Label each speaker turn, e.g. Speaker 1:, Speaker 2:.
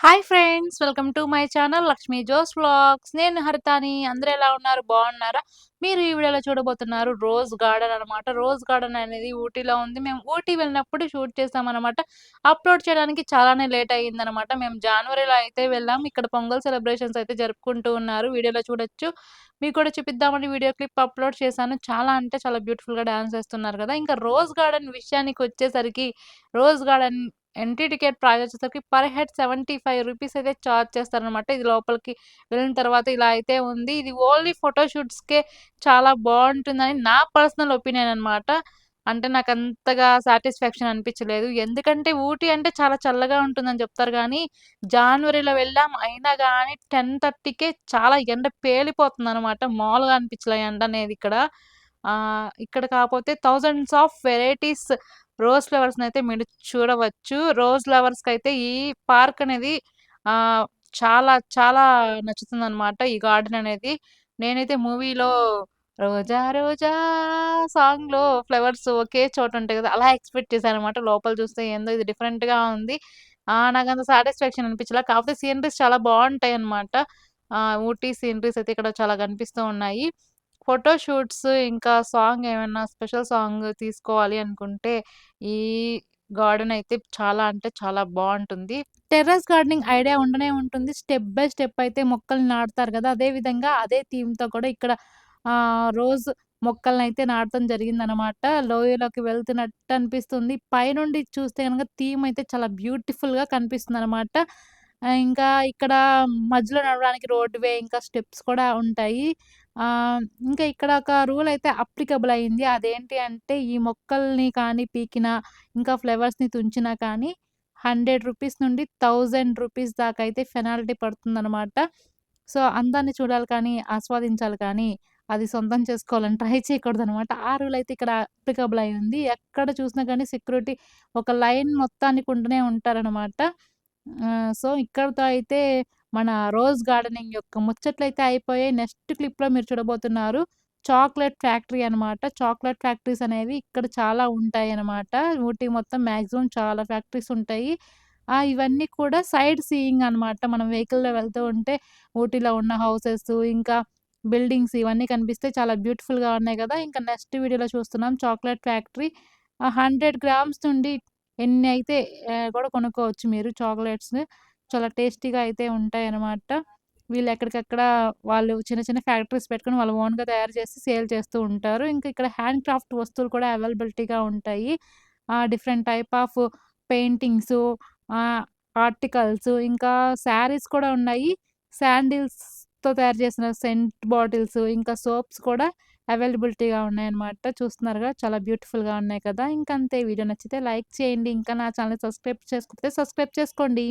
Speaker 1: Hi friends! Welcome to my channel Lakshmi Jo's vlogs. నేను హరితాని. అందరూ ఎలా ఉన్నారు? బాగున్నారా? మీరు ఈ వీడియోలో చూడబోతున్నారు రోజ్ గార్డెన్ అనమాట. రోజ్ గార్డెన్ అనేది ఊటీలో ఉంది. మేము ఊటీ వెళ్ళినప్పుడు షూట్ చేసామనమాట. అప్‌లోడ్ చేయడానికి చాలానే లేట్ అయ్యిందనమాట. మేము జనవరిలో అయితే వెళ్ళాం. ఇక్కడ పొంగల్ సెలబ్రేషన్స్ అయితే జరుపుకుంటూ ఉన్నారు. వీడియోలో చూడొచ్చు. మీకు కూడా చూపిద్దామని వీడియో క్లిప్ అప్‌లోడ్ చేశాను. చాలా అంటే చాలా బ్యూటిఫుల్‌గా డాన్స్ ఏస్తున్నారు కదా! ఇంకా రోజ్ గార్డెన్ విషయానికొచ్చేసరికి rose garden entry ticket price వచ్చేసరికి పర్ హెడ్ రూ. 75 అయితే చార్జ్ చేస్తారనమాట. ఇది లోపలికి వెళ్ళిన తర్వాత ఇలా అయితే ఉంది. ఇది ఓన్లీ ఫోటో షూట్స్‌కే చాలా బావుంటుందని నా పర్సనల్ ఒపీనియన్ అనమాట. అంటే నాకంతగా సాటిస్ఫాక్షన్ అనిపించలేదు. ఎందుకంటే ఊటీ అంటే చాలా చల్లగా ఉంటుందని చెప్తారు గానీ, జాన్వరిలో వెళ్ళాం. అయినా గానీ 10:30కే చాలా ఎండ పేలిపోతుందనమాట. మామూలుగా అనిపించలే ఎండనేది ఇక్కడ. ఇక్కడ కాపోతే థౌసండ్స్ ఆఫ్ వెరైటీస్ రోజ్ ఫ్లవర్స్‌నయితే మీరు చూడవచ్చు. రోజ్ లవర్స్‌కైతే ఈ పార్క్ అనేది ఆహ్, చాలా చాలా నచ్చుతుందనమాట. ఈ గార్డెన్ అనేది. నేనైతే మూవీలో 'రోజా రోజా' సాంగ్‌లో ఫ్లవర్స్ ఒకే చోట ఉంటాయి కదా! అలా ఎక్స్‌పెక్ట్ చేశాననమాట. లోపల చూస్తే ఏందో ఇది డిఫరెంట్‌గా ఉంది. నాకంత సాటిస్ఫాక్షన్ అనిపించలా. కాకపోతే సీనరీస్ చాలా బావుంటాయన్నమాట. ఊటీ సీనరీస్ అయితే ఇక్కడ చాలా కనిపిస్తూ ఉన్నాయి. ఫోటో షూట్స్ ఇంకా సాంగ్ ఏమన్నా స్పెషల్ సాంగ్ తీసుకోవాలి అనుకుంటే, ఈ గార్డెన్ అయితే చాలా అంటే చాలా బావుంటుంది. టెర్రస్ గార్డెనింగ్ ఐడియా ఉండనే ఉంటుంది. స్టెప్ బై స్టెప్ అయితే మొక్కల్ని నాటుతారు గదా! అదే విధంగా అదే థీమ్‌తో కూడా ఇక్కడ రోజ్ మొక్కలనైతే నాటడం జరిగిందనమాట. లోయలోకి వెళ్తున్నట్టు అనిపిస్తుంది. పైనుండి చూస్తే గనక థీమ్ అయితే చాలా బ్యూటిఫుల్‌గా కనిపిస్తుందనమాట. ఇంకా ఇక్కడ మధ్యలో నడవడానికి రోడ్ వే ఇంకా స్టెప్స్ కూడా ఉంటాయి. ఇంకా ఇక్కడ ఒక రూల్ అయితే అప్లికబుల్ అయింది. అదేంటి అంటే ఈ మొక్కల్ని కానీ పీకినా, ఇంకా ఫ్లవర్స్‌ని తుంచినా కానీ రూ. 100 నుండి రూ. 1000 దాకా అయితే పెనాల్టీ పడుతుందనమాట. సో, అందాన్ని చూడాలి కానీ, ఆస్వాదించాలి కానీ, అది సొంతం చేసుకోవాలని ట్రై చేయకూడదనమాట. ఆ రూల్ అయితే ఇక్కడ అప్లికబుల్ అయి ఉంది. ఎక్కడ చూసినా గానీ సెక్యూరిటీ ఒక లైన్ మొత్తానికి ఉంటూనే ఉంటారనమాట. సో, ఇక్కడితో అయితే మన రోజ్ గార్డెనింగ్ యొక్క ముచ్చట్లయితే అయిపోయాయి. నెక్స్ట్ క్లిప్‌లో మీరు చూడబోతున్నారు చాక్లెట్ ఫ్యాక్టరీ అనమాట. చాక్లెట్ ఫ్యాక్టరీస్ అనేవి ఇక్కడ చాలా ఉంటాయనమాట. ఊటీ మొత్తం మాక్సిమం చాలా ఫ్యాక్టరీస్ ఉంటాయి. ఇవన్నీ కూడా సైడ్ సీయింగ్ అనమాట. మనం వెహికల్‌లో వెళ్తూ ఉంటే ఊటీలో ఉన్న హౌసెస్, ఇంకా బిల్డింగ్స్ ఇవన్నీ కనిపిస్తే చాలా బ్యూటిఫుల్‌గా ఉన్నాయి గదా! ఇంకా నెక్స్ట్ వీడియోలో చూస్తున్నాం చాక్లెట్ ఫ్యాక్టరీ. 100 గ్రామ్స్ నుండి ఎన్ని అయితే కూడా కొనుక్కోవచ్చు మీరు చాక్లెట్స్. చాలా టేస్టీగా అయితే ఉంటాయనమాట. వీళ్ళు ఎక్కడికక్కడ వాళ్ళు చిన్న చిన్న ఫ్యాక్టరీస్ పెట్టుకొని వాళ్ళు ఓన్‌గా తయారు చేసి సేల్ చేస్తూ ఉంటారు. ఇంకా ఇక్కడ హ్యాండ్ క్రాఫ్ట్ వస్తువులు కూడా అవైలబిలిటీగా ఉంటాయి. డిఫరెంట్ టైప్ ఆఫ్ పెయింటింగ్సు, ఆహ్, ఆర్టికల్స్ ఇంకా శారీస్ కూడా ఉన్నాయి. శాండిల్స్‌తో తయారు చేసిన సెంట్ బాటిల్స్, ఇంకా సోప్స్ కూడా అవైలబిలిటీగా ఉన్నాయన్నమాట. చూస్తున్నారుగా చాలా బ్యూటిఫుల్‌గా ఉన్నాయి కదా! ఇంకంతే వీడియో నచ్చితే లైక్ చేయండి. ఇంకా నా ఛానెల్‌ని సబ్స్క్రైబ్ చేసుకోకపోతే సబ్స్క్రైబ్ చేసుకోండి.